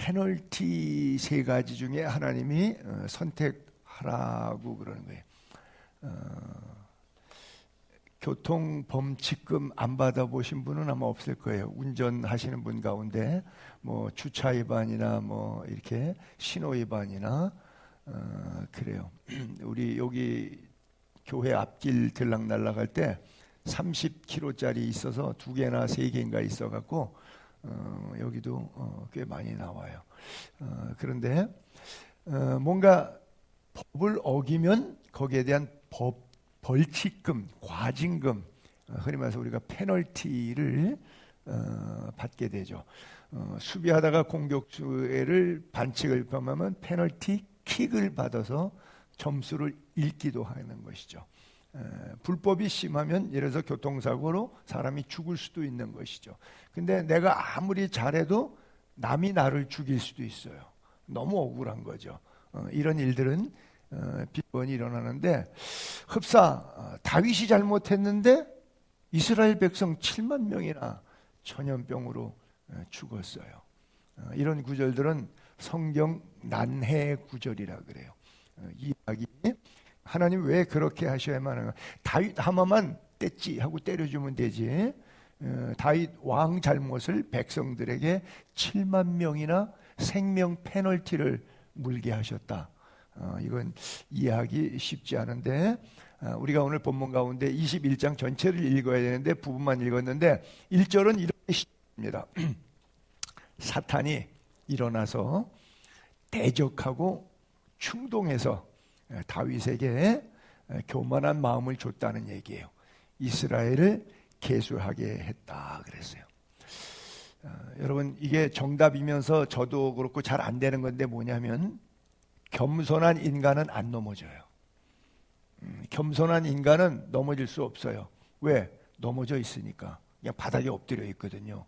페널티 세 가지 중에 하나님이 선택하라고 그러는 거예요. 교통범칙금 안 받아보신 분은 아마 없을 거예요. 운전하시는 분 가운데 뭐 주차 위반이나 뭐 이렇게 신호 위반이나 그래요. 우리 여기 교회 앞길 들락날락 할 때 30km짜리 있어서 2개나 3개인가 있어갖고 여기도 꽤 많이 나와요. 그런데 뭔가 법을 어기면 거기에 대한 벌칙금, 과징금, 흔히 말해서 우리가 페널티를 받게 되죠. 수비하다가 공격수를 반칙을 범하면 페널티 킥을 받아서 점수를 잃기도 하는 것이죠. 불법이 심하면 예를 들어서 교통사고로 사람이 죽을 수도 있는 것이죠. 근데 내가 아무리 잘해도 남이 나를 죽일 수도 있어요. 너무 억울한 거죠. 이런 일들은 빈번히 일어나는데 흡사 다윗이 잘못했는데 이스라엘 백성 7만 명이나 전염병으로 죽었어요. 이런 구절들은 성경 난해 구절이라 그래요. 이 이야기 하나님 왜 그렇게 하셔야만 하는가? 다윗 하나만 뗐지 하고 때려주면 되지. 다윗 왕 잘못을 백성들에게 7만 명이나 생명 페널티를 물게 하셨다. 이건 이해하기 쉽지 않은데 우리가 오늘 본문 가운데 21장 전체를 읽어야 되는데 부분만 읽었는데 1절은 이렇게 시작합니다. 사탄이 일어나서 대적하고 충동해서 다윗에게 교만한 마음을 줬다는 얘기예요. 이스라엘을 계수하게 했다 그랬어요. 여러분 이게 정답이면서 저도 그렇고 잘 안 되는 건데 뭐냐면 겸손한 인간은 안 넘어져요. 겸손한 인간은 넘어질 수 없어요. 왜? 넘어져 있으니까. 그냥 바닥에 엎드려 있거든요.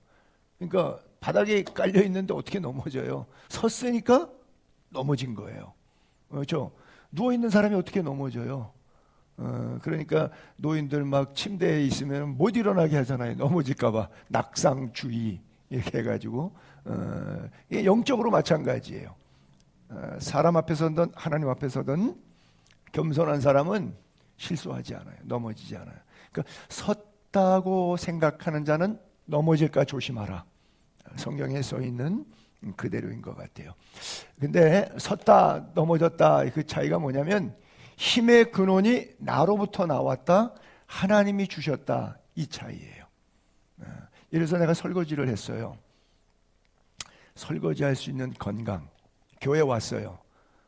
그러니까 바닥에 깔려 있는데 어떻게 넘어져요? 섰으니까 넘어진 거예요. 그렇죠? 누워 있는 사람이 어떻게 넘어져요? 그러니까 노인들 막 침대에 있으면 못 일어나게 하잖아요. 넘어질까봐 낙상주의 이렇게 해가지고 이게 영적으로 마찬가지예요. 사람 앞에서든 하나님 앞에서든 겸손한 사람은 실수하지 않아요. 넘어지지 않아요. 그러니까 섰다고 생각하는 자는 넘어질까 조심하라. 성경에 써 있는 그대로인 것 같아요. 근데 섰다 넘어졌다 그 차이가 뭐냐면 힘의 근원이 나로부터 나왔다 하나님이 주셨다 이 차이예요. 이래서 내가 설거지를 했어요. 설거지할 수 있는 건강. 교회 왔어요.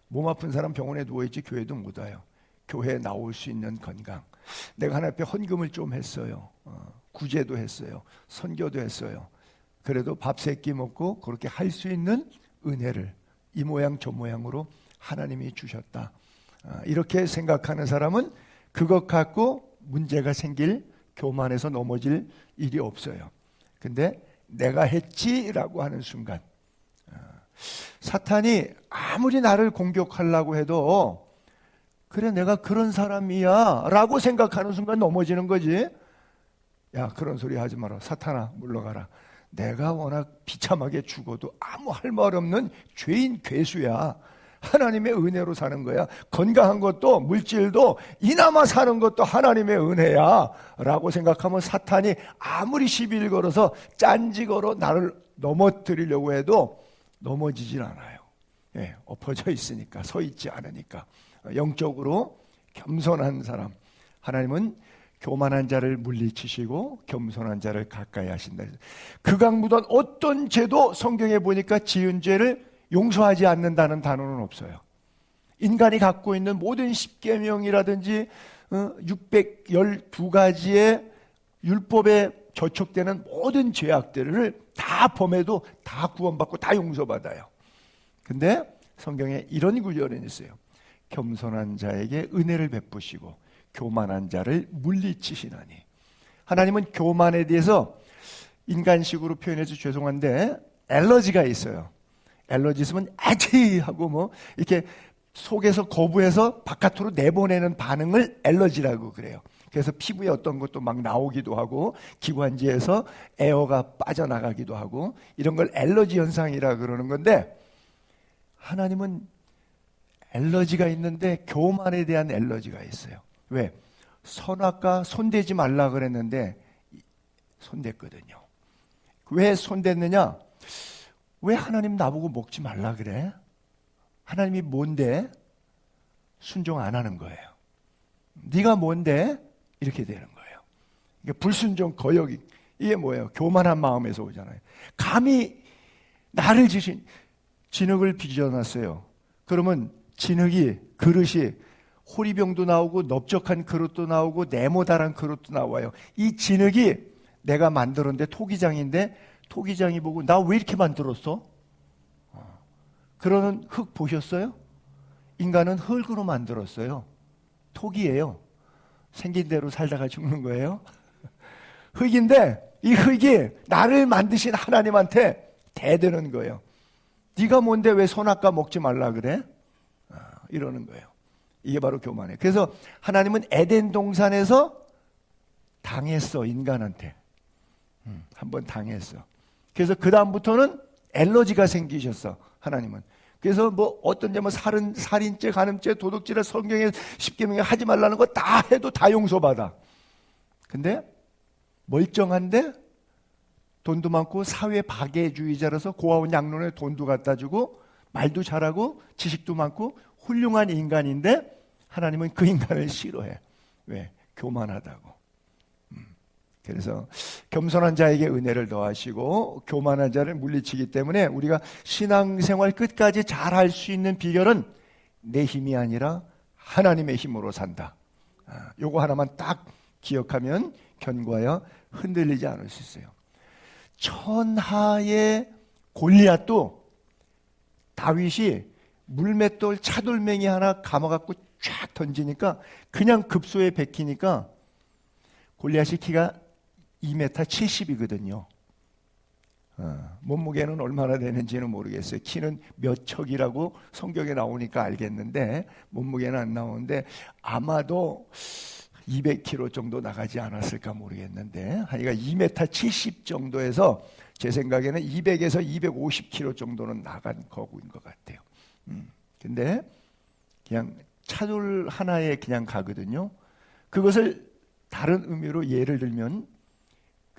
몸 아픈 사람 병원에 누워있지 교회도 못 와요. 교회에 나올 수 있는 건강. 내가 하나님 앞에 헌금을 좀 했어요. 구제도 했어요. 선교도 했어요. 그래도 밥 세 끼 먹고 그렇게 할 수 있는 은혜를 이 모양 저 모양으로 하나님이 주셨다. 이렇게 생각하는 사람은 그것 갖고 문제가 생길 교만해서 넘어질 일이 없어요. 근데 내가 했지라고 하는 순간 사탄이 아무리 나를 공격하려고 해도 그래 내가 그런 사람이야 라고 생각하는 순간 넘어지는 거지. 야 그런 소리 하지 마라. 사탄아 물러가라. 내가 워낙 비참하게 죽어도 아무 할 말 없는 죄인 괴수야. 하나님의 은혜로 사는 거야. 건강한 것도 물질도 이나마 사는 것도 하나님의 은혜야 라고 생각하면 사탄이 아무리 시비를 걸어서 짠지 걸어 나를 넘어뜨리려고 해도 넘어지질 않아요. 예, 엎어져 있으니까, 서 있지 않으니까. 영적으로 겸손한 사람, 하나님은 교만한 자를 물리치시고 겸손한 자를 가까이 하신다. 극악무도한 어떤 죄도 성경에 보니까 지은 죄를 용서하지 않는다는 단어는 없어요. 인간이 갖고 있는 모든 십계명이라든지 612가지의 율법에 저촉되는 모든 죄악들을 다 범해도 다 구원받고 다 용서받아요. 근데 성경에 이런 구절은 있어요. 겸손한 자에게 은혜를 베푸시고 교만한 자를 물리치시나니. 하나님은 교만에 대해서 인간식으로 표현해서 죄송한데 엘러지가 있어요. 엘러지 있으면 아지 하고 뭐 이렇게 속에서 거부해서 바깥으로 내보내는 반응을 엘러지라고 그래요. 그래서 피부에 어떤 것도 막 나오기도 하고 기관지에서 에어가 빠져나가기도 하고 이런 걸 알러지 현상이라 그러는 건데, 하나님은 알러지가 있는데 교만에 대한 알러지가 있어요. 왜? 선악과 손대지 말라 그랬는데 손댔거든요. 왜 손댔느냐? 왜 하나님 나보고 먹지 말라 그래? 하나님이 뭔데? 순종 안 하는 거예요. 네가 뭔데? 이렇게 되는 거예요. 이게 불순종 거역, 이게 뭐예요? 교만한 마음에서 오잖아요. 감히 나를 지신 진흙을 빚어놨어요. 그러면 진흙이, 그릇이 호리병도 나오고 넓적한 그릇도 나오고 네모다란 그릇도 나와요. 이 진흙이 내가 만들었는데 토기장인데 토기장이 보고 나 왜 이렇게 만들었어? 그러는 흙 보셨어요? 인간은 흙으로 만들었어요. 토기예요. 생긴 대로 살다가 죽는 거예요. 흙인데 이 흙이 나를 만드신 하나님한테 대드는 거예요. 네가 뭔데 왜 선악과 먹지 말라 그래? 이러는 거예요. 이게 바로 교만이에요. 그래서 하나님은 에덴 동산에서 당했어, 인간한테. 한번 당했어. 그래서 그 다음부터는 알러지가 생기셨어, 하나님은. 그래서 뭐 어떤 뭐 살인죄, 간음죄, 도둑질을 성경에 십계명에 하지 말라는 거 다 해도 다 용서받아. 근데 멀쩡한데 돈도 많고 사회 박애주의자라서 고아원 양론에 돈도 갖다 주고 말도 잘하고 지식도 많고 훌륭한 인간인데 하나님은 그 인간을 싫어해. 왜? 교만하다고. 그래서 겸손한 자에게 은혜를 더하시고 교만한 자를 물리치기 때문에 우리가 신앙생활 끝까지 잘할 수 있는 비결은 내 힘이 아니라 하나님의 힘으로 산다. 요거 하나만 딱 기억하면 견고하여 흔들리지 않을 수 있어요. 천하의 골리앗도 다윗이 물맷돌 차돌멩이 하나 감아갖고 쫙 던지니까 그냥 급소에 베키니까 골리앗이 키가 2m 70이거든요. 몸무게는 얼마나 되는지는 모르겠어요. 키는 몇 척이라고 성경에 나오니까 알겠는데 몸무게는 안 나오는데 아마도 200kg 정도 나가지 않았을까 모르겠는데 하니까 2m 70 정도에서 제 생각에는 200에서 250kg 정도는 나간 거구인 것 같아요. 근데 그냥 차돌 하나에 그냥 가거든요. 그것을 다른 의미로 예를 들면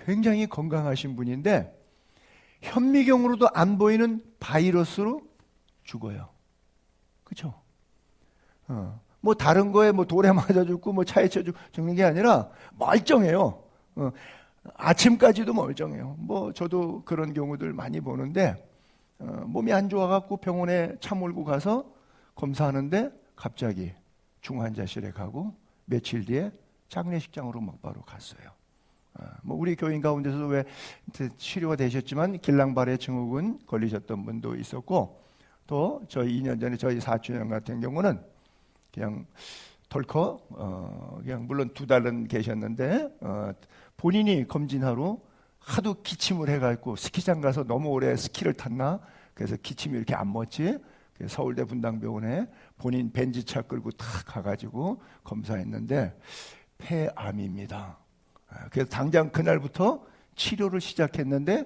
굉장히 건강하신 분인데 현미경으로도 안 보이는 바이러스로 죽어요. 그렇죠? 뭐 다른 거에 뭐 돌에 맞아 죽고 뭐 차에 쳐 죽는 게 아니라 멀쩡해요. 아침까지도 멀쩡해요. 뭐 저도 그런 경우들 많이 보는데 몸이 안 좋아갖고 병원에 차 몰고 가서 검사하는데 갑자기 중환자실에 가고 며칠 뒤에 장례식장으로 막 바로 갔어요. 뭐 우리 교인 가운데서도 왜 치료가 되셨지만 길랑발해 증후군 걸리셨던 분도 있었고 또 저희 2년 전에 저희 사촌 형 같은 경우는 그냥 덜컥 그냥 물론 2달은 계셨는데 본인이 검진하러 하도 기침을 해가지고 스키장 가서 너무 오래 스키를 탔나 그래서 기침이 이렇게 안 멎지. 서울대 분당병원에 본인 벤츠차 끌고 탁 가가지고 검사했는데 폐암입니다. 그래서 당장 그날부터 치료를 시작했는데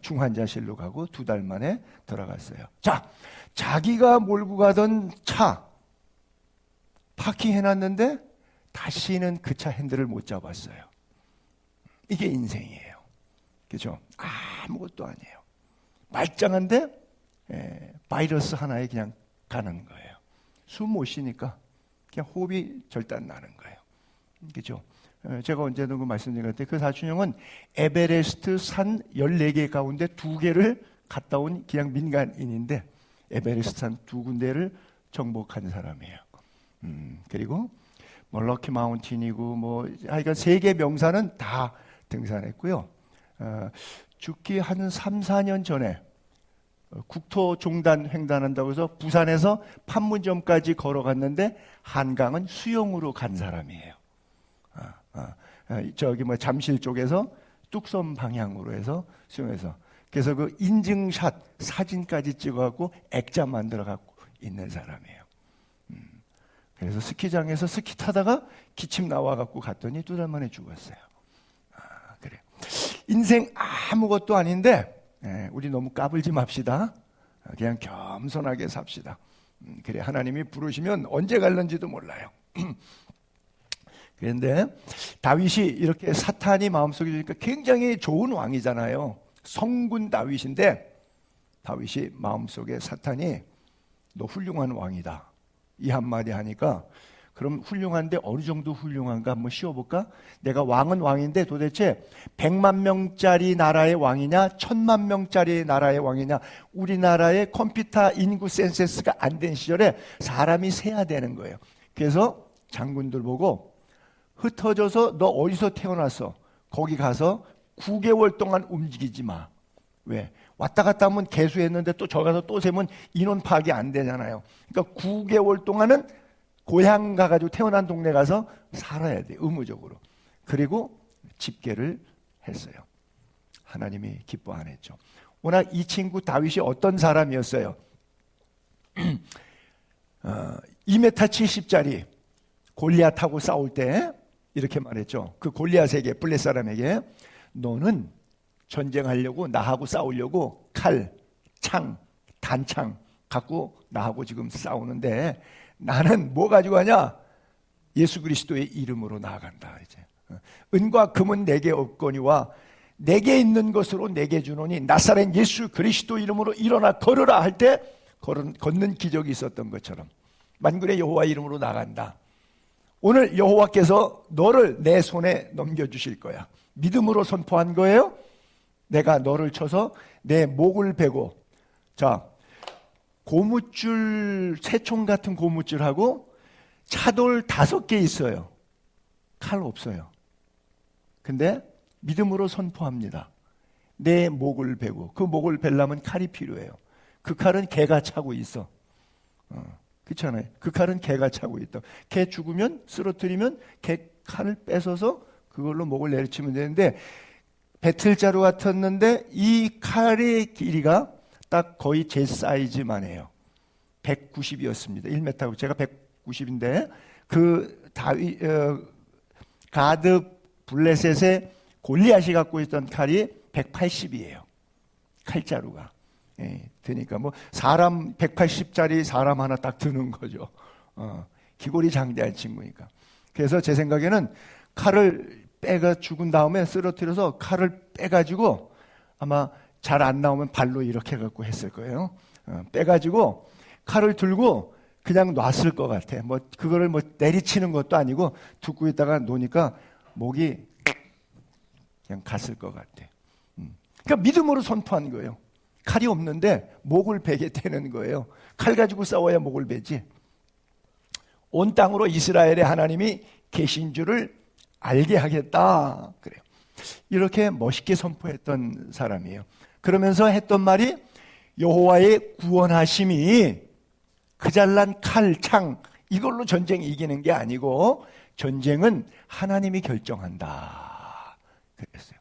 중환자실로 가고 2달 만에 들어갔어요. 자, 자기가 몰고 가던 차 파킹해놨는데 다시는 그 차 핸들을 못 잡았어요. 이게 인생이에요. 그죠? 아무것도 아니에요. 말짱한데 바이러스 하나에 그냥 가는 거예요. 숨 못 쉬니까 그냥 호흡이 절대 안 나는 거예요. 그죠? 제가 언제든 그 말씀드린 것 같아요. 그 사촌형은 에베레스트 산 14개 가운데 2개를 갔다 온 그냥 민간인인데 에베레스트 산 2군데를 정복한 사람이에요. 그리고 뭐 럭키 마운틴이고 뭐 하여간 세계 명산은 다 등산했고요. 죽기 한 3, 4년 전에 국토종단 횡단한다고 해서 부산에서 판문점까지 걸어갔는데 한강은 수영으로 간 사람이에요. 저기 뭐 잠실 쪽에서 뚝섬 방향으로 해서 수영해서 그래서 그 인증샷 사진까지 찍어갖고 액자 만들어 갖고 있는 사람이에요. 그래서 스키장에서 스키 타다가 기침 나와갖고 갔더니 2달 만에 죽었어요. 그래. 인생 아무것도 아닌데 우리 너무 까불지 맙시다. 그냥 겸손하게 삽시다. 그래, 하나님이 부르시면 언제 갈는지도 몰라요. 그런데 다윗이 이렇게 사탄이 마음속에 주니까 굉장히 좋은 왕이잖아요. 성군 다윗인데 다윗이 마음속에 사탄이 너 훌륭한 왕이다 이 한마디 하니까 그럼 훌륭한데 어느 정도 훌륭한가 한번 씌워볼까? 내가 왕은 왕인데 도대체 100만 명짜리 나라의 왕이냐 1000만 명짜리 나라의 왕이냐. 우리나라의 컴퓨터 인구 센서스가 안 된 시절에 사람이 세야 되는 거예요. 그래서 장군들 보고 흩어져서 너 어디서 태어났어? 거기 가서 9개월 동안 움직이지 마. 왜? 왔다 갔다 하면 개수했는데 또 저 가서 또 세면 인원 파악이 안 되잖아요. 그러니까 9개월 동안은 고향 가가지고 태어난 동네 가서 살아야 돼, 의무적으로. 그리고 집계를 했어요. 하나님이 기뻐 안 했죠. 워낙 이 친구 다윗이 어떤 사람이었어요? 2m 70짜리 골리앗하고 싸울 때 이렇게 말했죠. 그 골리앗에게, 블레 사람에게 너는 전쟁하려고 나하고 싸우려고 칼, 창, 단창 갖고 나하고 지금 싸우는데 나는 뭐 가지고 가냐? 예수 그리스도의 이름으로 나아간다. 이제 은과 금은 내게 없거니와 내게 있는 것으로 내게 주노니 나사렛 예수 그리스도 이름으로 일어나 걸으라 할 때 걷는 기적이 있었던 것처럼 만군의 여호와 이름으로 나간다. 오늘 여호와께서 너를 내 손에 넘겨주실 거야. 믿음으로 선포한 거예요. 내가 너를 쳐서 내 목을 베고, 자, 고무줄, 새총 같은 고무줄하고 차돌 5개 있어요. 칼 없어요. 근데 믿음으로 선포합니다. 내 목을 베고, 그 목을 베려면 칼이 필요해요. 그 칼은 개가 차고 있어. 그렇잖아요. 그 칼은 개가 차고 있다. 개 죽으면, 쓰러뜨리면 개 칼을 뺏어서 그걸로 목을 내리치면 되는데 배틀자루 같았는데 이 칼의 길이가 딱 거의 제 사이즈만 해요. 190이었습니다. 1m. 제가 190인데 그 가드 블레셋의 골리앗이 갖고 있던 칼이 180이에요. 칼자루가. 드니까 뭐 사람 180짜리 사람 하나 딱 드는 거죠. 기골이 장대한 친구니까. 그래서 제 생각에는 칼을 빼가 죽은 다음에 쓰러뜨려서 칼을 빼가지고 아마 잘 안 나오면 발로 이렇게 갖고 했을 거예요. 빼가지고 칼을 들고 그냥 놨을 것 같아. 뭐 그거를 뭐 내리치는 것도 아니고 두고 있다가 놓으니까 목이 그냥 갔을 것 같아. 그러니까 믿음으로 선포한 거예요. 칼이 없는데 목을 베게 되는 거예요. 칼 가지고 싸워야 목을 베지. 온 땅으로 이스라엘의 하나님이 계신 줄을 알게 하겠다. 그래요. 이렇게 멋있게 선포했던 사람이에요. 그러면서 했던 말이 여호와의 구원하심이 그 잘난 칼, 창 이걸로 전쟁 이기는 게 아니고 전쟁은 하나님이 결정한다. 그랬어요.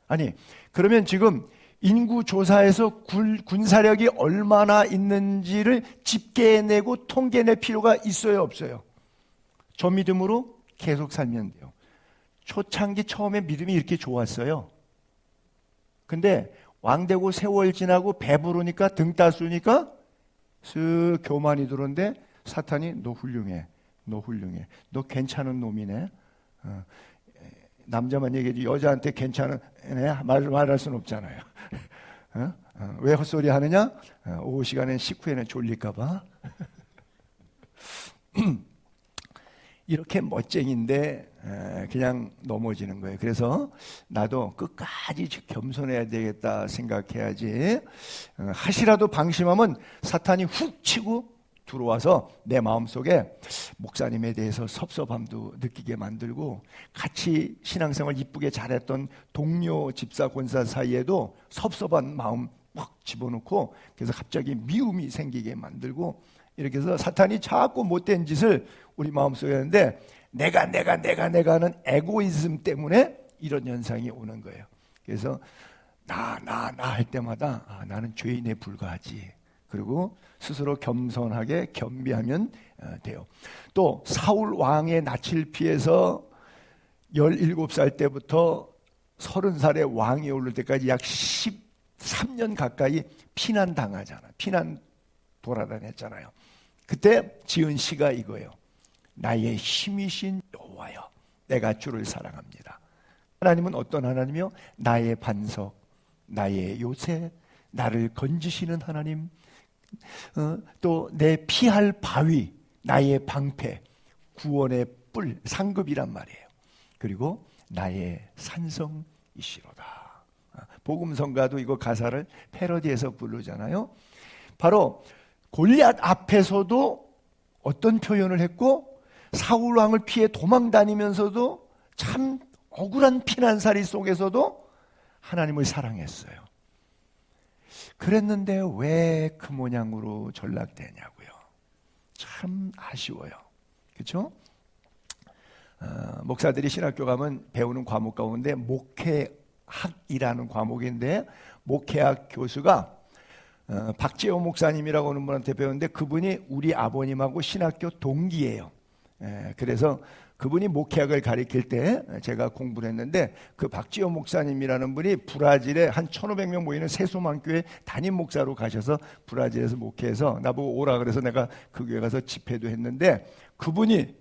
아니, 그러면 지금 인구 조사에서 군사력이 얼마나 있는지를 집계해내고 통계낼 필요가 있어요, 없어요? 저 믿음으로 계속 살면 돼요. 초창기 처음에 믿음이 이렇게 좋았어요. 근데 왕되고 세월 지나고 배부르니까 등 따스우니까 슥 교만이 들어오는데 사탄이 너 훌륭해, 너 훌륭해, 너 괜찮은 놈이네. 남자만 얘기하지 여자한테 괜찮은 애 말할 수는 없잖아요. 왜 헛소리 하느냐? 오후 시간엔 식후에는 졸릴까 봐. 이렇게 멋쟁인데 그냥 넘어지는 거예요. 그래서 나도 끝까지 겸손해야 되겠다 생각해야지. 하시라도 방심하면 사탄이 훅 치고 들어와서 내 마음속에 목사님에 대해서 섭섭함도 느끼게 만들고 같이 신앙생활 이쁘게 잘했던 동료 집사 권사 사이에도 섭섭한 마음 확 집어넣고 그래서 갑자기 미움이 생기게 만들고 이렇게 해서 사탄이 자꾸 못된 짓을 우리 마음속에 하는데 내가 하는 에고이즘 때문에 이런 현상이 오는 거예요. 그래서 나 할 때마다 나는 죄인에 불과하지. 그리고 스스로 겸손하게 겸비하면 돼요. 또 사울 왕의 낯을 피해서 17살 때부터 30살에 왕이 오를 때까지 약 13년 가까이 피난당하잖아. 피난 돌아다녔잖아요. 그때 지은 시가 이거예요. 나의 힘이신 여호와여, 내가 주를 사랑합니다. 하나님은 어떤 하나님이요? 나의 반석, 나의 요새, 나를 건지시는 하나님, 또 내 피할 바위, 나의 방패, 구원의 뿔, 상급이란 말이에요. 그리고 나의 산성이시로다. 복음성가도 이거 가사를 패러디해서 부르잖아요. 바로 골리앗 앞에서도 어떤 표현을 했고, 사울 왕을 피해 도망 다니면서도 참 억울한 피난살이 속에서도 하나님을 사랑했어요. 그랬는데 왜 그 모양으로 전락되냐고요. 참 아쉬워요. 그렇죠? 목사들이 신학교 가면 배우는 과목 가운데 목회학이라는 과목인데, 목회학 교수가 박재호 목사님이라고 하는 분한테 배웠는데, 그분이 우리 아버님하고 신학교 동기예요. 그래서 그분이 목회학을 가르칠 때 제가 공부를 했는데, 그 박지호 목사님이라는 분이 브라질에 한 1500명 모이는 세소만교회 담임 목사로 가셔서 브라질에서 목회해서 나보고 오라 그래서 내가 그 교회 가서 집회도 했는데, 그분이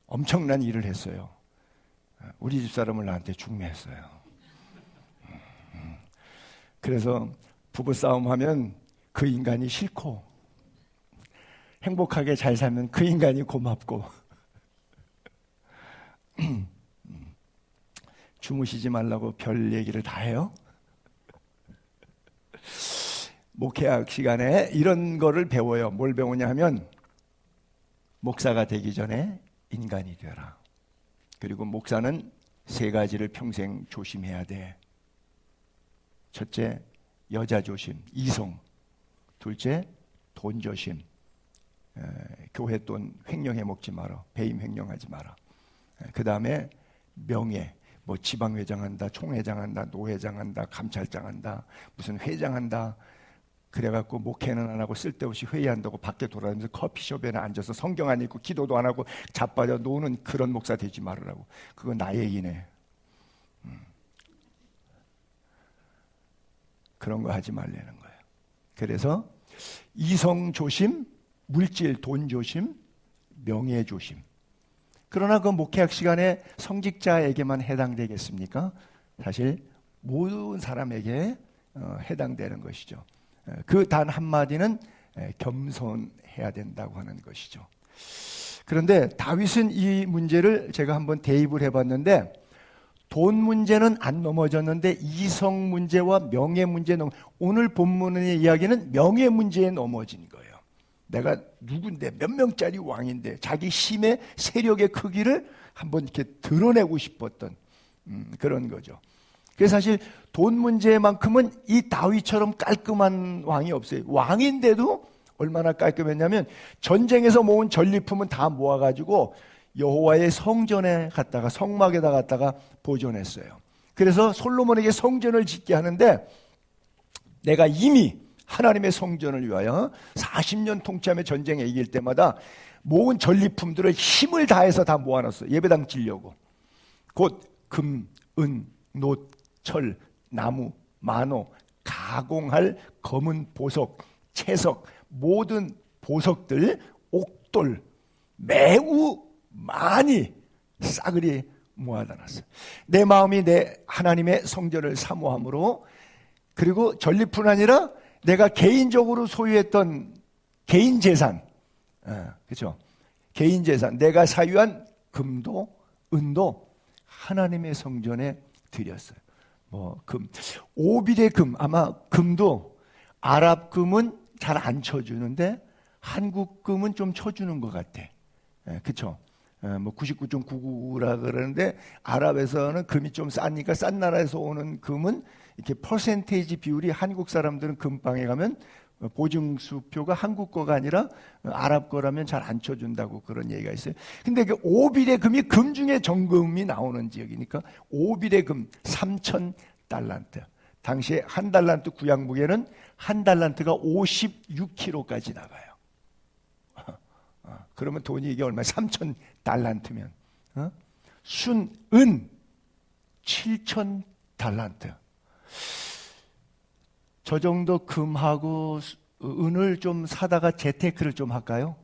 엄청난 일을 했어요. 우리 집사람을 나한테 중매했어요. 그래서 부부싸움 하면 그 인간이 싫고, 행복하게 잘 살면 그 인간이 고맙고, 주무시지 말라고 별 얘기를 다 해요. 목회학 시간에 이런 거를 배워요. 뭘 배우냐 하면, 목사가 되기 전에 인간이 되어라. 그리고 목사는 3가지를 평생 조심해야 돼. 첫째, 여자 조심, 이성. 둘째, 돈 조심. 교회 돈 횡령해 먹지 마라. 배임 횡령하지 마라. 그 다음에 명예, 뭐 지방회장 한다, 총회장 한다, 노회장 한다, 감찰장 한다, 무슨 회장 한다. 그래갖고 목회는 안 하고 쓸데없이 회의한다고 밖에 돌아다니면서 커피숍에 앉아서 성경 안 읽고 기도도 안 하고 자빠져 노는 그런 목사 되지 말으라고. 그건 나의 얘기네. 그런 거 하지 말라는 거예요. 그래서 이성 조심, 물질 돈 조심, 명예 조심. 그러나 그 목회학 시간에 성직자에게만 해당되겠습니까? 사실 모든 사람에게 해당되는 것이죠. 그 단 한마디는 겸손해야 된다고 하는 것이죠. 그런데 다윗은 이 문제를 제가 한번 대입을 해봤는데, 돈 문제는 안 넘어졌는데 이성 문제와 명예 문제는, 오늘 본문의 이야기는 명예 문제에 넘어진 거예요. 내가 누군데, 몇 명짜리 왕인데, 자기 힘의 세력의 크기를 한번 이렇게 드러내고 싶었던 그런 거죠. 그래서 사실 돈 문제만큼은 이 다윗처럼 깔끔한 왕이 없어요. 왕인데도 얼마나 깔끔했냐면, 전쟁에서 모은 전리품은 다 모아가지고 여호와의 성전에 갔다가, 성막에다 갔다가 보존했어요. 그래서 솔로몬에게 성전을 짓게 하는데, 내가 이미 하나님의 성전을 위하여 40년 통치하며 전쟁에 이길 때마다 모은 전리품들을 힘을 다해서 다 모아놨어요. 예배당 지려고. 곧 금, 은, 놋, 철, 나무, 만호, 가공할 검은 보석, 채석, 모든 보석들, 옥돌 매우 많이 싸그리 모아다 놨어요. 내 마음이 내 하나님의 성전을 사모함으로, 그리고 전리뿐 아니라 내가 개인적으로 소유했던 개인 재산, 그렇죠? 개인 재산, 내가 사유한 금도 은도 하나님의 성전에 드렸어요. 뭐 금, 오빌의 금, 아마 금도 아랍 금은 잘 안 쳐주는데 한국 금은 좀 쳐주는 것 같아. 그렇죠? 뭐 99.99라 그러는데, 아랍에서는 금이 좀 싸니까 싼 나라에서 오는 금은 이렇게 퍼센테이지 비율이, 한국 사람들은 금방에 가면 보증수표가 한국 거가 아니라 아랍 거라면 잘 안 쳐준다고 그런 얘기가 있어요. 근데 그 오빌의 금이 금 중에 정금이 나오는 지역이니까 오빌의 금 3,000달란트. 당시에 한 달란트 구약 무게는 한 달란트가 56kg까지 나가요. 그러면 돈이 이게 얼마야? 3,000달란트면 순은 7,000달란트. 저 정도 금하고 은을 좀 사다가 재테크를 좀 할까요?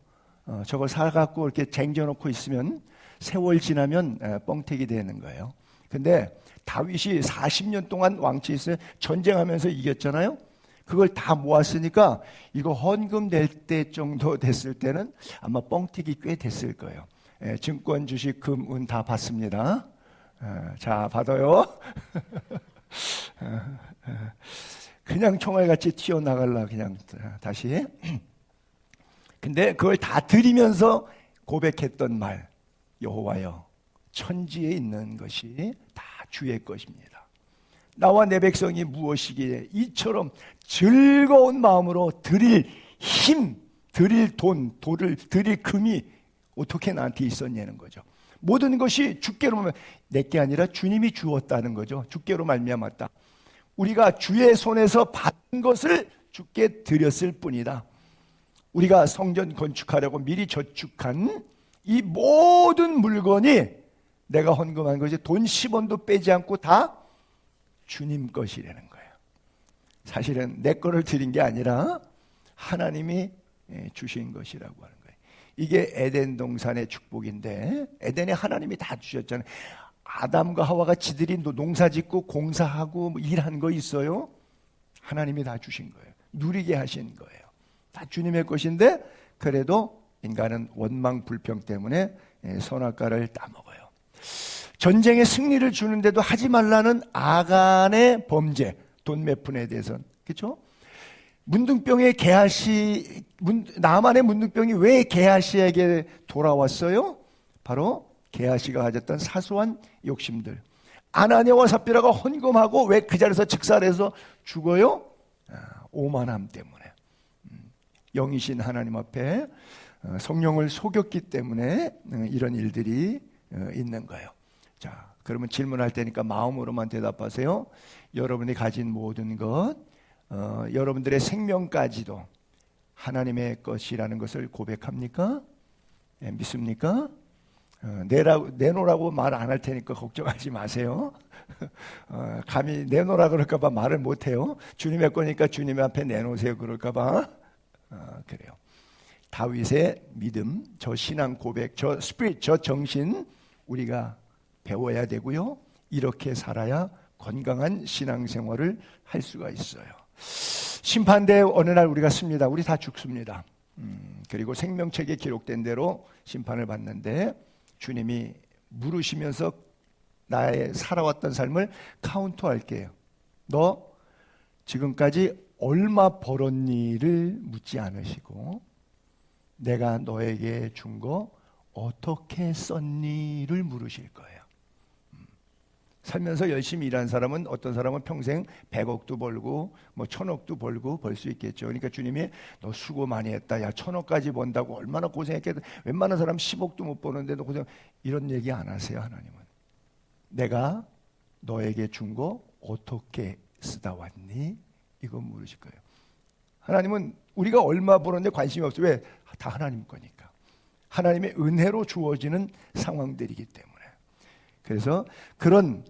저걸 사갖고 이렇게 쟁여놓고 있으면 세월 지나면 뻥튀기 되는 거예요. 근데 다윗이 40년 동안 왕치에서 전쟁하면서 이겼잖아요. 그걸 다 모았으니까 이거 헌금 낼 때 정도 됐을 때는 아마 뻥튀기 꽤 됐을 거예요. 증권, 주식, 금, 은 다 받습니다. 자, 받아요. 그냥 총알같이 튀어나갈라 그냥 다시. 근데 그걸 다 드리면서 고백했던 말, 여호와여, 천지에 있는 것이 다 주의 것입니다. 나와 내 백성이 무엇이기에 이처럼 즐거운 마음으로 드릴 힘, 드릴 돈, 드릴 금이 어떻게 나한테 있었냐는 거죠. 모든 것이 주께로 보면 내게 아니라 주님이 주었다는 거죠. 주께로 말미암았다. 우리가 주의 손에서 받은 것을 주께 드렸을 뿐이다. 우리가 성전 건축하려고 미리 저축한 이 모든 물건이 내가 헌금한 것이 돈 10원도 빼지 않고 다 주님 것이라는 거예요. 사실은 내 거를 드린 게 아니라 하나님이 주신 것이라고 하는 거예요. 이게 에덴 동산의 축복인데 에덴에 하나님이 다 주셨잖아요. 아담과 하와가 지들이 농사 짓고 공사하고 일한 거 있어요? 하나님이 다 주신 거예요. 누리게 하신 거예요. 다 주님의 것인데 그래도 인간은 원망 불평 때문에 선악과를 따먹어요. 전쟁에 승리를 주는데도 하지 말라는 아간의 범죄, 돈 몇 푼에 대해서는, 그렇죠? 문둥병의 게하시, 나만의 문둥병이 왜 게하시에게 돌아왔어요? 바로 게하시가 가졌던 사소한 욕심들. 아나니아와 삽비라가 헌금하고 왜 그 자리에서 즉살해서 죽어요? 오만함 때문에. 영이신 하나님 앞에 성령을 속였기 때문에 이런 일들이 있는 거예요. 자, 그러면 질문할 테니까 마음으로만 대답하세요. 여러분이 가진 모든 것, 여러분들의 생명까지도 하나님의 것이라는 것을 고백합니까? 믿습니까? 내놓으라고 말 안 할 테니까 걱정하지 마세요. 감히 내놓으라 그럴까 봐 말을 못 해요. 주님의 거니까 주님 앞에 내놓으세요 그럴까 봐. 그래요. 다윗의 믿음, 저 신앙 고백, 저 스피릿, 저 정신 우리가 배워야 되고요. 이렇게 살아야 건강한 신앙생활을 할 수가 있어요. 심판대 어느 날 우리가 씁니다. 우리 다 죽습니다. 그리고 생명책에 기록된 대로 심판을 받는데 주님이 물으시면서 나의 살아왔던 삶을 카운트할게요. 너 지금까지 얼마 벌었니를 묻지 않으시고 내가 너에게 준 거 어떻게 썼니를 물으실 거예요. 살면서 열심히 일한 사람은 어떤 사람은 평생 100억도 벌고 뭐 1000억도 벌고 벌 수 있겠죠. 그러니까 주님이 너 수고 많이 했다. 야 1000억까지 번다고 얼마나 고생했겠다. 웬만한 사람 10억도 못 버는데 너 고생. 이런 얘기 안 하세요. 하나님은. 내가 너에게 준 거 어떻게 쓰다 왔니? 이거 물으실 거예요. 하나님은 우리가 얼마 벌었는데 관심이 없어요. 왜? 다 하나님 거니까. 하나님의 은혜로 주어지는 상황들이기 때문에. 그래서 그런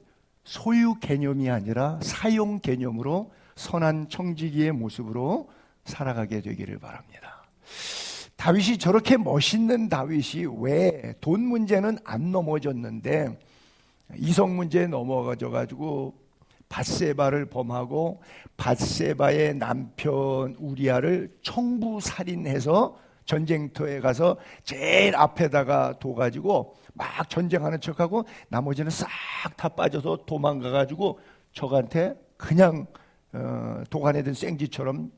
소유 개념이 아니라 사용 개념으로 선한 청지기의 모습으로 살아가게 되기를 바랍니다. 다윗이 저렇게 멋있는 다윗이 왜 돈 문제는 안 넘어졌는데 이성 문제에 넘어가가지고 밧세바를 범하고 밧세바의 남편 우리아를 청부살인해서 전쟁터에 가서 제일 앞에다가 둬가지고 막 전쟁하는 척하고 나머지는 싹 다 빠져서 도망가가지고 적한테 그냥 도간에 든 생쥐처럼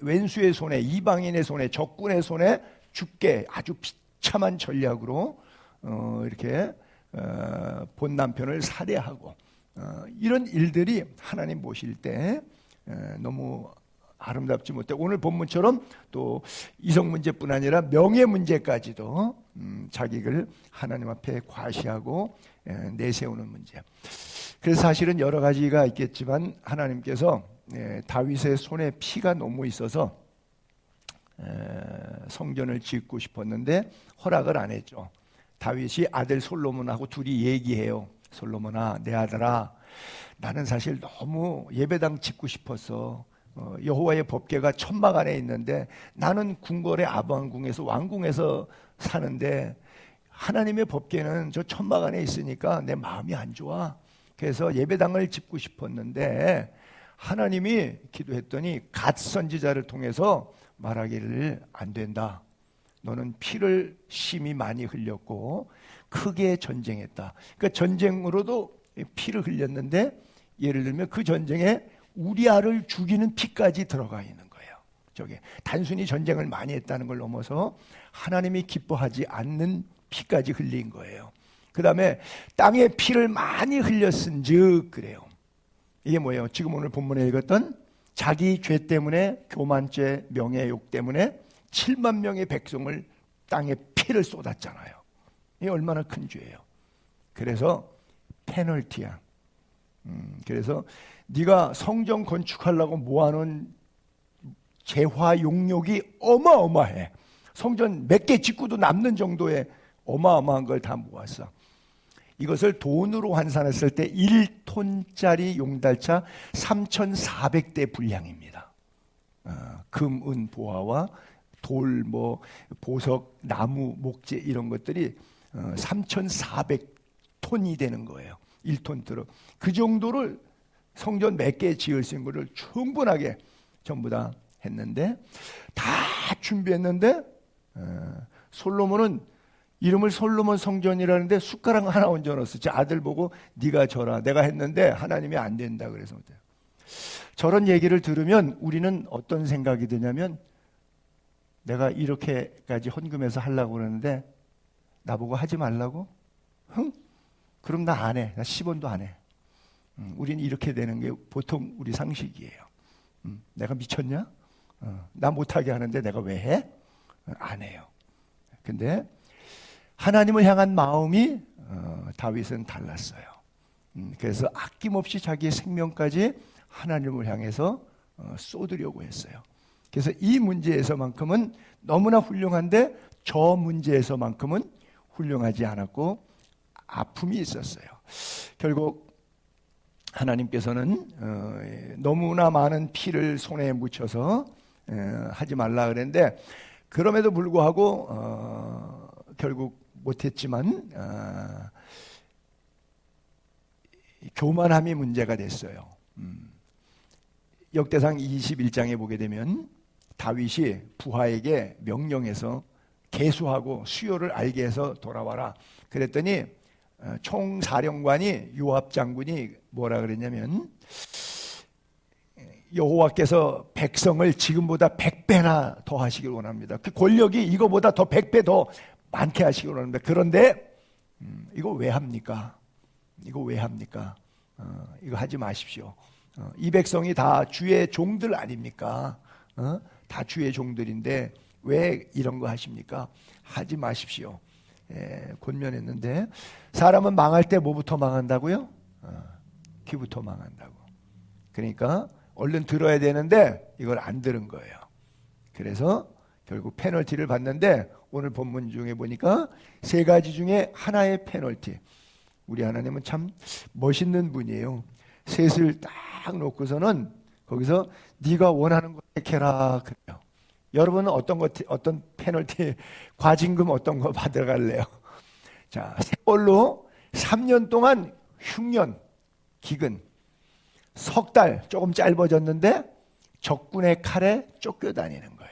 왼수의 손에 이방인의 손에 적군의 손에 죽게 아주 비참한 전략으로 이렇게 본 남편을 살해하고 이런 일들이 하나님 보실 때 너무 아름답지 못해 오늘 본문처럼 또 이성 문제뿐 아니라 명예 문제까지도 자기를 하나님 앞에 과시하고 내세우는 문제. 그래서 사실은 여러 가지가 있겠지만 하나님께서 다윗의 손에 피가 너무 있어서 성전을 짓고 싶었는데 허락을 안 했죠. 다윗이 아들 솔로몬하고 둘이 얘기해요. 솔로몬아, 내 아들아, 나는 사실 너무 예배당 짓고 싶었어. 여호와의 법궤가 천막 안에 있는데 나는 궁궐의 아방궁에서 왕궁에서 사는데 하나님의 법궤는 저 천막 안에 있으니까 내 마음이 안 좋아. 그래서 예배당을 짓고 싶었는데 하나님이 기도했더니 갓 선지자를 통해서 말하기를 안 된다. 너는 피를 심히 많이 흘렸고 크게 전쟁했다. 그러니까 전쟁으로도 피를 흘렸는데 예를 들면 그 전쟁에 우리아를 죽이는 피까지 들어가 있는 거예요. 저게 단순히 전쟁을 많이 했다는 걸 넘어서 하나님이 기뻐하지 않는 피까지 흘린 거예요. 그 다음에 땅에 피를 많이 흘렸은즉 그래요. 이게 뭐예요? 지금 오늘 본문에 읽었던 자기 죄 때문에 교만죄, 명예욕 때문에 7만 명의 백성을 땅에 피를 쏟았잖아요. 이게 얼마나 큰 죄예요. 그래서 페널티야. 그래서 네가 성전 건축하려고 모아놓은 재화 용역이 어마어마해. 성전 몇 개 짓고도 남는 정도의 어마어마한 걸 다 모았어. 이것을 돈으로 환산했을 때 1톤짜리 용달차 3,400대 분량입니다. 금, 은, 보화와 돌, 보석, 나무, 목재 이런 것들이 3,400톤이 되는 거예요. 1톤 들어. 그 정도를 성전 몇 개 지을 수 있는 것을 충분하게 전부 다 했는데 다 준비했는데 솔로몬은 이름을 솔로몬 성전이라는데 숟가락 하나 얹어 넣었어. 제 아들 보고 네가 져라. 내가 했는데 하나님이 안 된다 그래서. 저런 얘기를 들으면 우리는 어떤 생각이 드냐면 내가 이렇게까지 헌금해서 하려고 그러는데 나보고 하지 말라고? 흥? 그럼 나 안 해. 나 10원도 안 해. 우리는 이렇게 되는 게 보통 우리 상식이에요. 내가 미쳤냐? 나 못하게 하는데 내가 왜 해? 안 해요. 근데 하나님을 향한 마음이 다윗은 달랐어요. 그래서 아낌없이 자기의 생명까지 하나님을 향해서 쏟으려고 했어요. 그래서 이 문제에서만큼은 너무나 훌륭한데 저 문제에서만큼은 훌륭하지 않았고 아픔이 있었어요. 결국 하나님께서는 너무나 많은 피를 손에 묻혀서 하지 말라 그랬는데 그럼에도 불구하고 결국 못했지만 교만함이 문제가 됐어요. 역대상 21장에 보게 되면 다윗이 부하에게 명령해서 계수하고 수요를 알게 해서 돌아와라. 그랬더니 총사령관이 요압 장군이 뭐라 그랬냐면 여호와께서 백성을 지금보다 100배나 더 하시길 원합니다. 그 권력이 이거보다 더 100배 더 많게 하시길 원합니다. 그런데 이거 왜 합니까? 이거 왜 합니까? 이거 하지 마십시오. 이 백성이 다 주의 종들 아닙니까? 다 주의 종들인데 왜 이런 거 하십니까? 하지 마십시오. 권면했는데 사람은 망할 때 뭐부터 망한다고요? 귀부터 망한다고. 그러니까 얼른 들어야 되는데 이걸 안 들은 거예요. 그래서 결국 페널티를 받는데 오늘 본문 중에 보니까 세 가지 중에 하나의 페널티. 우리 하나님은 참 멋있는 분이에요. 셋을 딱 놓고서는 거기서 네가 원하는 거 택해라 그래요. 여러분은 어떤 페널티, 과징금 어떤 거 받아갈래요? 자, 세월로 3년 동안 흉년, 기근, 석 달 조금 짧아졌는데 적군의 칼에 쫓겨다니는 거예요.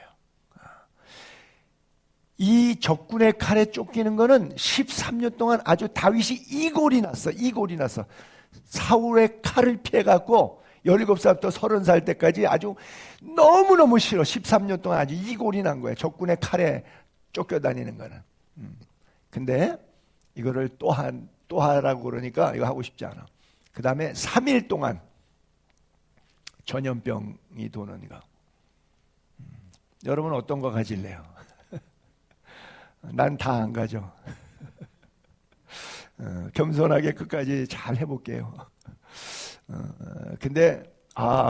이 적군의 칼에 쫓기는 거는 13년 동안 아주 다윗이 이골이 났어. 사울의 칼을 피해갖고 17살부터 30살 때까지 아주 너무너무 싫어. 13년 동안 아주 이골이 난 거예요. 적군의 칼에 쫓겨다니는 거는. 근데 이거를 또 하라고 그러니까 이거 하고 싶지 않아. 그 다음에 3일 동안 전염병이 도는 거. 여러분 어떤 거 가질래요? 난 다 안 가죠. 겸손하게 끝까지 잘 해볼게요. 근데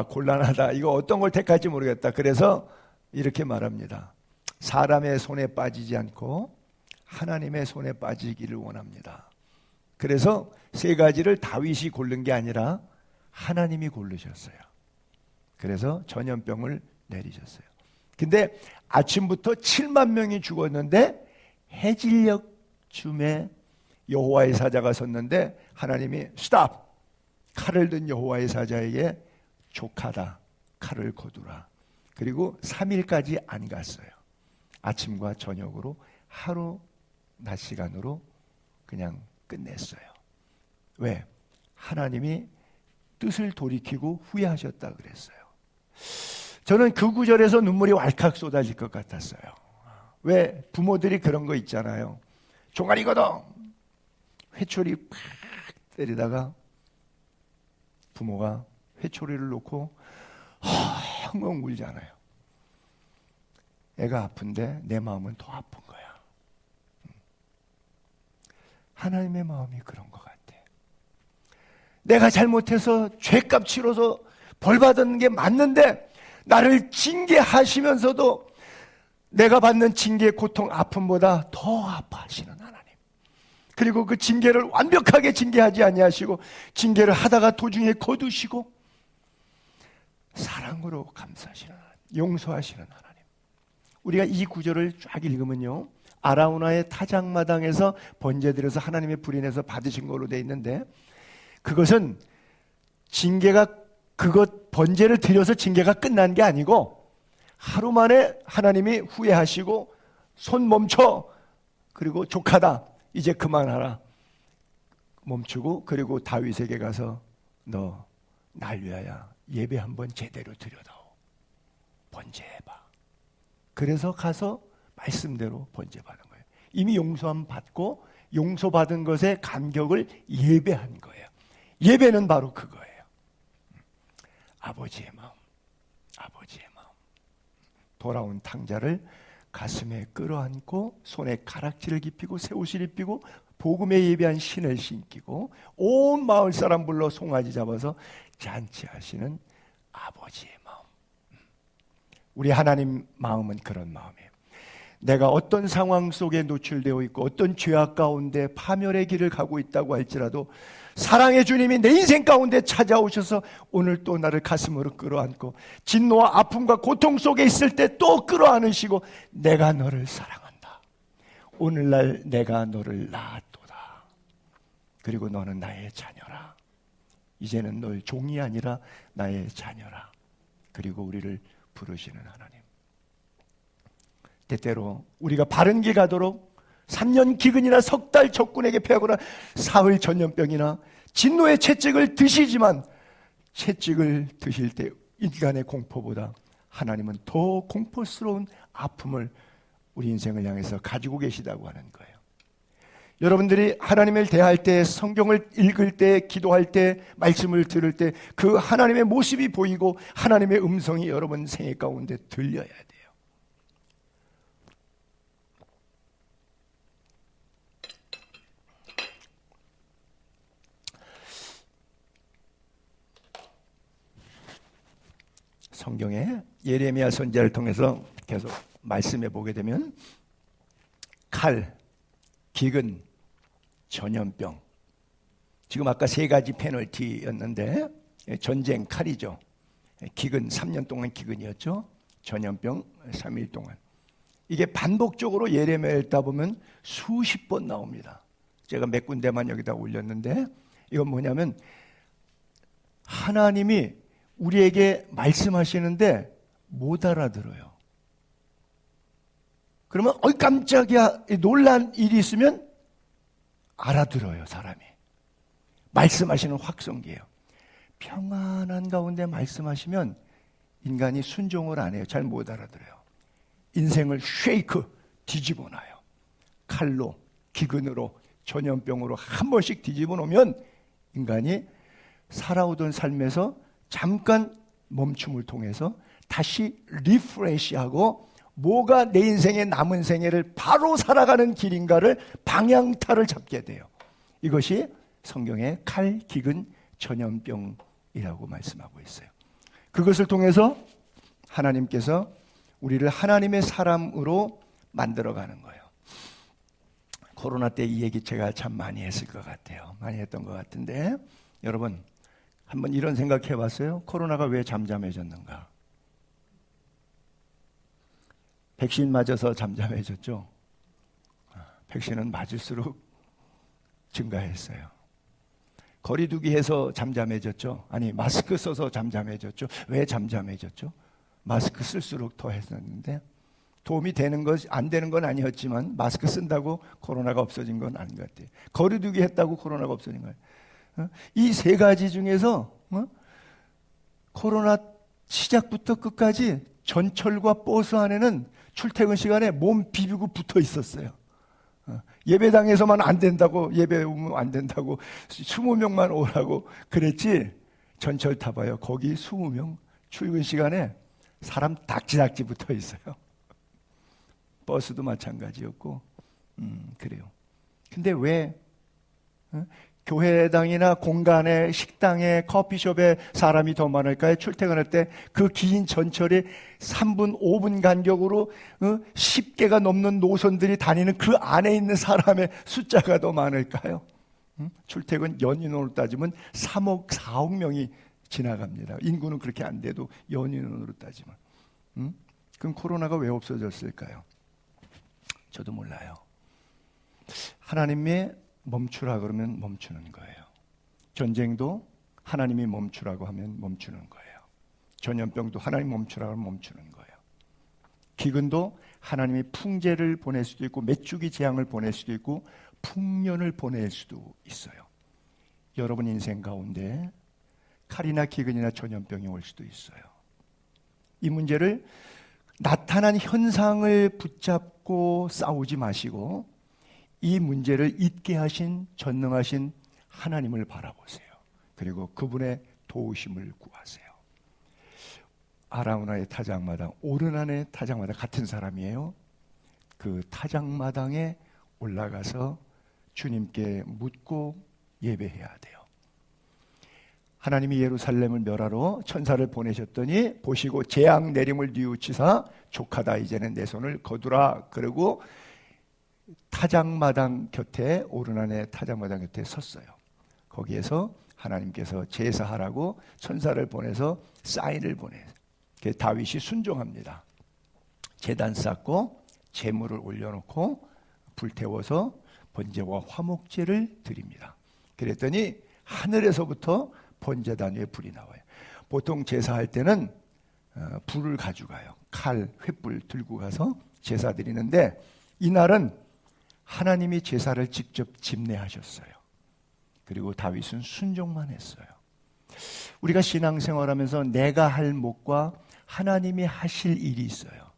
곤란하다. 이거 어떤 걸 택할지 모르겠다. 그래서 이렇게 말합니다. 사람의 손에 빠지지 않고 하나님의 손에 빠지기를 원합니다. 그래서 세 가지를 다윗이 고른 게 아니라 하나님이 고르셨어요. 그래서 전염병을 내리셨어요. 근데 아침부터 7만 명이 죽었는데 해질녘쯤에 여호와의 사자가 섰는데 하나님이 스탑! 칼을 든 여호와의 사자에게 족하다. 칼을 거두라. 그리고 3일까지 안 갔어요. 아침과 저녁으로 하루 낮 시간으로 그냥 끝냈어요. 왜? 하나님이 뜻을 돌이키고 후회하셨다 그랬어요. 저는 그 구절에서 눈물이 왈칵 쏟아질 것 같았어요. 왜? 부모들이 그런 거 있잖아요. 종아리거든! 회초리 팍 때리다가 부모가 회초리를 놓고 헝헝 울잖아요. 애가 아픈데 내 마음은 더 아픈 거야. 하나님의 마음이 그런 것 같아. 내가 잘못해서 죄값 치러서 벌 받은 게 맞는데 나를 징계하시면서도 내가 받는 징계의 고통, 아픔보다 더 아파하시는 하나님. 그리고 그 징계를 완벽하게 징계하지 아니하시고 징계를 하다가 도중에 거두시고 사랑으로 감싸시는 하나님, 용서하시는 하나님. 우리가 이 구절을 쫙 읽으면요, 아라우나의 타작마당에서 번제드려서 하나님의 불이 내서 받으신 걸로 되어 있는데, 그것은 징계가, 그것 번제를 드려서 징계가 끝난 게 아니고 하루 만에 하나님이 후회하시고 손 멈춰, 그리고 족하다, 이제 그만하라 멈추고, 그리고 다윗에게 가서 너 날 위하여 예배 한번 제대로 드려다오, 번제해봐. 그래서 가서 말씀대로 번제받은 거예요. 이미 용서함 받고 용서받은 것에 감격을 예배한 거예요. 예배는 바로 그거예요. 아버지의 마음, 아버지의 마음. 돌아온 탕자를 가슴에 끌어안고 손에 가락지를 입히고 새 옷을 입히고 복음에 예배한 신을 신기고 온 마을 사람 불러 송아지 잡아서 잔치하시는 아버지의 마음. 우리 하나님 마음은 그런 마음이에요. 내가 어떤 상황 속에 노출되어 있고 어떤 죄악 가운데 파멸의 길을 가고 있다고 할지라도 사랑의 주님이 내 인생 가운데 찾아오셔서 오늘 또 나를 가슴으로 끌어안고 진노와 아픔과 고통 속에 있을 때 또 끌어안으시고 내가 너를 사랑한다. 오늘날 내가 너를 낳았도다. 그리고 너는 나의 자녀라. 이제는 널 종이 아니라 나의 자녀라. 그리고 우리를 부르시는 하나님. 때때로 우리가 바른 길 가도록 3년 기근이나 석 달 적군에게 패하거나 사흘 전염병이나 진노의 채찍을 드시지만 채찍을 드실 때 인간의 공포보다 하나님은 더 공포스러운 아픔을 우리 인생을 향해서 가지고 계시다고 하는 거예요. 여러분들이 하나님을 대할 때, 성경을 읽을 때, 기도할 때, 말씀을 들을 때 그 하나님의 모습이 보이고 하나님의 음성이 여러분 생애 가운데 들려야 돼요. 성경에 예레미야 선지자를 통해서 계속 말씀해 보게 되면 칼, 기근, 전염병, 지금 아까 세 가지 페널티였는데 전쟁 칼이죠. 기근 3년 동안 기근이었죠. 전염병 3일 동안. 이게 반복적으로 예레미야 읽다 보면 수십 번 나옵니다. 제가 몇 군데만 여기다 올렸는데 이건 뭐냐면 하나님이 우리에게 말씀하시는데 못 알아들어요. 그러면 깜짝이야, 놀란 일이 있으면 알아들어요. 사람이 말씀하시는 확성기예요. 평안한 가운데 말씀하시면 인간이 순종을 안 해요. 잘 못 알아들어요. 인생을 쉐이크 뒤집어 놔요. 칼로, 기근으로, 전염병으로 한 번씩 뒤집어 놓으면 인간이 살아오던 삶에서 잠깐 멈춤을 통해서 다시 리프레시하고 뭐가 내 인생의 남은 생애를 바로 살아가는 길인가를 방향타를 잡게 돼요. 이것이 성경의 칼, 기근, 전염병이라고 말씀하고 있어요. 그것을 통해서 하나님께서 우리를 하나님의 사람으로 만들어가는 거예요. 코로나 때 이 얘기 제가 참 많이 했을 것 같아요. 많이 했던 것 같은데 여러분 한번 이런 생각해 봤어요? 코로나가 왜 잠잠해졌는가? 백신 맞아서 잠잠해졌죠? 백신은 맞을수록 증가했어요. 거리두기 해서 잠잠해졌죠? 아니 마스크 써서 잠잠해졌죠? 왜 잠잠해졌죠? 마스크 쓸수록 더 했었는데 도움이 되는 것, 안 되는 건 아니었지만 마스크 쓴다고 코로나가 없어진 건 아닌 것 같아요. 거리두기 했다고 코로나가 없어진 거예요. 이 세 가지 중에서 코로나 시작부터 끝까지 전철과 버스 안에는 출퇴근 시간에 몸 비비고 붙어 있었어요. 예배당에서만 안 된다고, 예배 오면 안 된다고 20명만 오라고 그랬지. 전철 타봐요. 거기 20명 출근 시간에 사람 닥지닥지 붙어 있어요. 버스도 마찬가지였고 그래요. 근데 왜 교회당이나 공간에, 식당에, 커피숍에 사람이 더 많을까요? 출퇴근할 때 그 긴 전철에 3분, 5분 간격으로 10개가 넘는 노선들이 다니는 그 안에 있는 사람의 숫자가 더 많을까요? 출퇴근 연인으로 따지면 3억, 4억 명이 지나갑니다. 인구는 그렇게 안 돼도 연인으로 따지면. 그럼 코로나가 왜 없어졌을까요? 저도 몰라요. 하나님의 멈추라 그러면 멈추는 거예요. 전쟁도 하나님이 멈추라고 하면 멈추는 거예요. 전염병도 하나님 멈추라고 하면 멈추는 거예요. 기근도 하나님이 풍재를 보낼 수도 있고 메뚜기 재앙을 보낼 수도 있고 풍년을 보낼 수도 있어요. 여러분 인생 가운데 칼이나 기근이나 전염병이 올 수도 있어요. 이 문제를 나타난 현상을 붙잡고 싸우지 마시고 이 문제를 잊게 하신 전능하신 하나님을 바라보세요. 그리고 그분의 도우심을 구하세요. 아라우나의 타작마당, 오르난의 타작마당 같은 사람이에요. 그 타작마당에 올라가서 주님께 묻고 예배해야 돼요. 하나님이 예루살렘을 멸하러 천사를 보내셨더니 보시고 재앙 내림을 뉘우치사 족하다 이제는 내 손을 거두라 그러고 타작마당 곁에 오르난의 타작마당 곁에 섰어요. 거기에서 하나님께서 제사하라고 천사를 보내서 사인을 보내요. 다윗이 순종합니다. 제단 쌓고 제물을 올려놓고 불태워서 번제와 화목제를 드립니다. 그랬더니 하늘에서부터 번제단 위에 불이 나와요. 보통 제사할 때는 불을 가져가요. 칼, 횃불 들고 가서 제사 드리는데 이날은 하나님이 제사를 직접 집례하셨어요. 그리고 다윗은 순종만 했어요. 우리가 신앙생활하면서 내가 할 몫과 하나님이 하실 일이 있어요.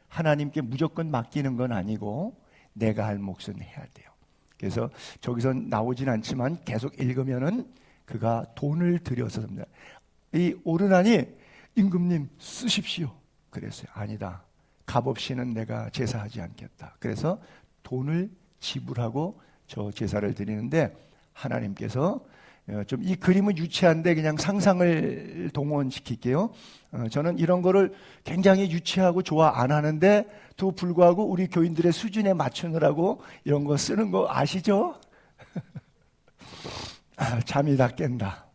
하나님께 무조건 맡기는 건 아니고 내가 할 몫은 해야 돼요. 그래서 저기서 나오진 않지만 계속 읽으면은 그가 돈을 들여서 삽니다. 이 오르난이 임금님 쓰십시오. 그랬어요. 아니다. 값없이는 내가 제사하지 않겠다. 그래서 돈을 지불하고 저 제사를 드리는데 하나님께서 좀 이 그림은 유치한데 그냥 상상을 동원시킬게요. 저는 이런 거를 굉장히 유치하고 좋아 안 하는데도 불구하고 우리 교인들의 수준에 맞추느라고 이런 거 쓰는 거 아시죠? 잠이 다 깬다.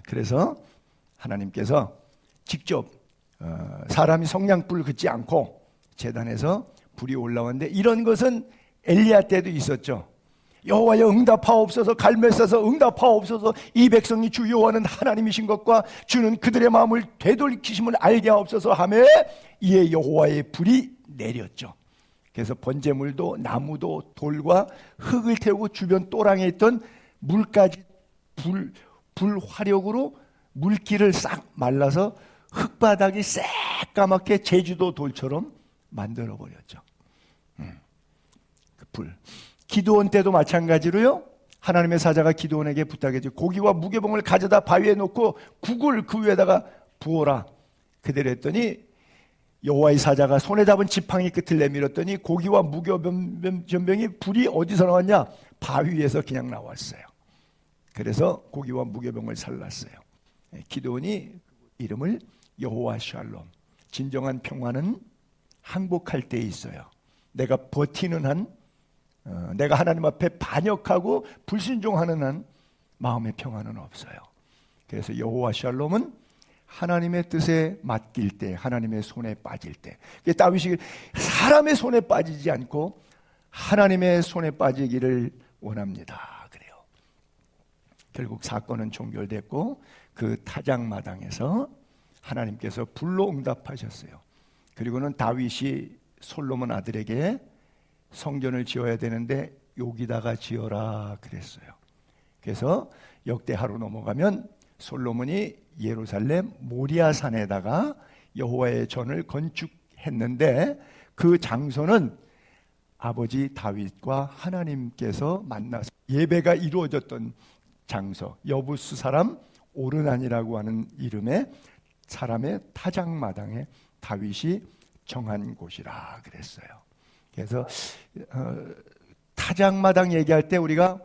그래서 하나님께서 직접 사람이 성냥불을 긋지 않고 제단에서 불이 올라왔는데 이런 것은 엘리야 때도 있었죠. 여호와여 응답하옵소서, 갈멜사서 응답하옵소서, 이 백성이 주 여호와는 하나님이신 것과 주는 그들의 마음을 되돌이키심을 알게 하옵소서 하며 이에 여호와의 불이 내렸죠. 그래서 번제물도 나무도 돌과 흙을 태우고 주변 또랑에 있던 물까지 불 화력으로 물기를 싹 말라서 흙바닥이 새까맣게 제주도 돌처럼 만들어 버렸죠. 그 불. 기드온 때도 마찬가지로요. 하나님의 사자가 기드온에게 부탁했죠. 고기와 무게봉을 가져다 바위에 놓고 국을 그 위에다가 부어라. 그대로 했더니 여호와의 사자가 손에 잡은 지팡이 끝을 내밀었더니 고기와 무교병이 불이 어디서 나왔냐? 바위에서 그냥 나왔어요. 그래서 고기와 무교병을 살랐어요. 기드온이 이름을 여호와 샬롬, 진정한 평화는 항복할 때에 있어요. 내가 버티는 한, 내가 하나님 앞에 반역하고 불순종하는 한 마음의 평화는 없어요. 그래서 여호와 샬롬은 하나님의 뜻에 맡길 때, 하나님의 손에 빠질 때, 다윗이 사람의 손에 빠지지 않고 하나님의 손에 빠지기를 원합니다. 그래요. 결국 사건은 종결됐고 그 타작마당에서 하나님께서 불로 응답하셨어요. 그리고는 다윗이 솔로몬 아들에게 성전을 지어야 되는데 여기다가 지어라 그랬어요. 그래서 역대하로 넘어가면 솔로몬이 예루살렘 모리아산에다가 여호와의 전을 건축했는데 그 장소는 아버지 다윗과 하나님께서 만나서 예배가 이루어졌던 장소, 여부스 사람 오르난이라고 하는 이름의 사람의 타작마당에 다윗이 정한 곳이라 그랬어요. 그래서 타작마당 얘기할 때 우리가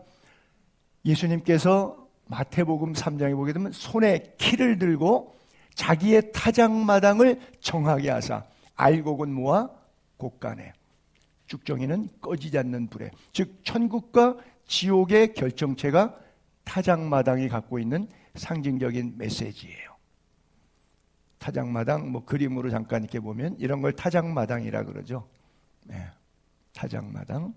예수님께서 마태복음 3장에 보게 되면 손에 키를 들고 자기의 타작마당을 정하게 하사 알곡은 모아 곳간에 죽정이는 꺼지지 않는 불에, 즉 천국과 지옥의 결정체가 타작마당이 갖고 있는 상징적인 메시지예요. 타작마당 뭐 그림으로 잠깐 이렇게 보면 이런 걸 타작마당이라 그러죠. 네, 타작마당.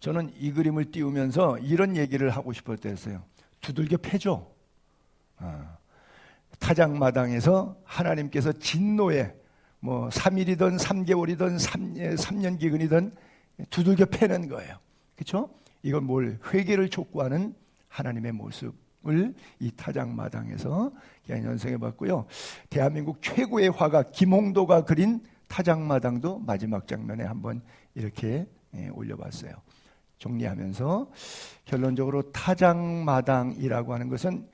저는 이 그림을 띄우면서 이런 얘기를 하고 싶었어요. 두들겨 패죠. 타작마당에서 하나님께서 진노에 뭐 3일이든 3개월이든 3년 기근이든 두들겨 패는 거예요. 그렇죠? 이건 뭘 회개를 촉구하는 하나님의 모습을 이 타작마당에서 연상해 봤고요. 대한민국 최고의 화가 김홍도가 그린 타작마당도 마지막 장면에 한번 이렇게 올려봤어요. 정리하면서 결론적으로 타작마당이라고 하는 것은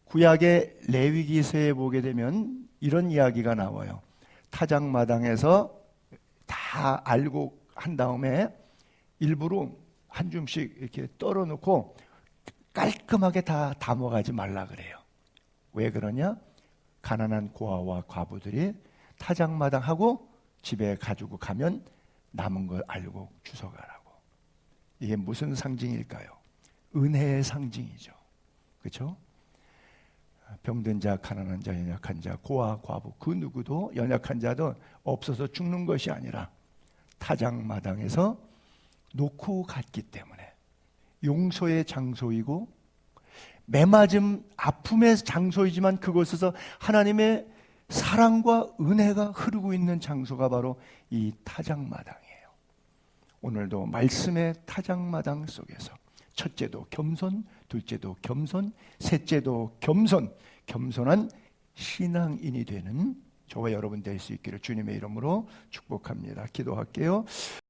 구약의 레위기서에 보게 되면 이런 이야기가 나와요. 타작마당에서 다 알고 한 다음에 일부러 한 줌씩 이렇게 떨어놓고 깔끔하게 다 담아가지 말라 그래요. 왜 그러냐? 가난한 고아와 과부들이 타작마당하고 집에 가지고 가면 남은 걸 알고 주워가라고. 이게 무슨 상징일까요? 은혜의 상징이죠. 그렇죠? 병든 자, 가난한 자, 연약한 자, 고아, 과부 그 누구도 연약한 자도 없어서 죽는 것이 아니라 타작마당에서 놓고 갔기 때문에 용서의 장소이고 매맞음 아픔의 장소이지만 그곳에서 하나님의 사랑과 은혜가 흐르고 있는 장소가 바로 이 타작마당이에요. 오늘도 말씀의 타작마당 속에서 첫째도 겸손, 둘째도 겸손, 셋째도 겸손, 겸손한 신앙인이 되는 저와 여러분 될 수 있기를 주님의 이름으로 축복합니다. 기도할게요.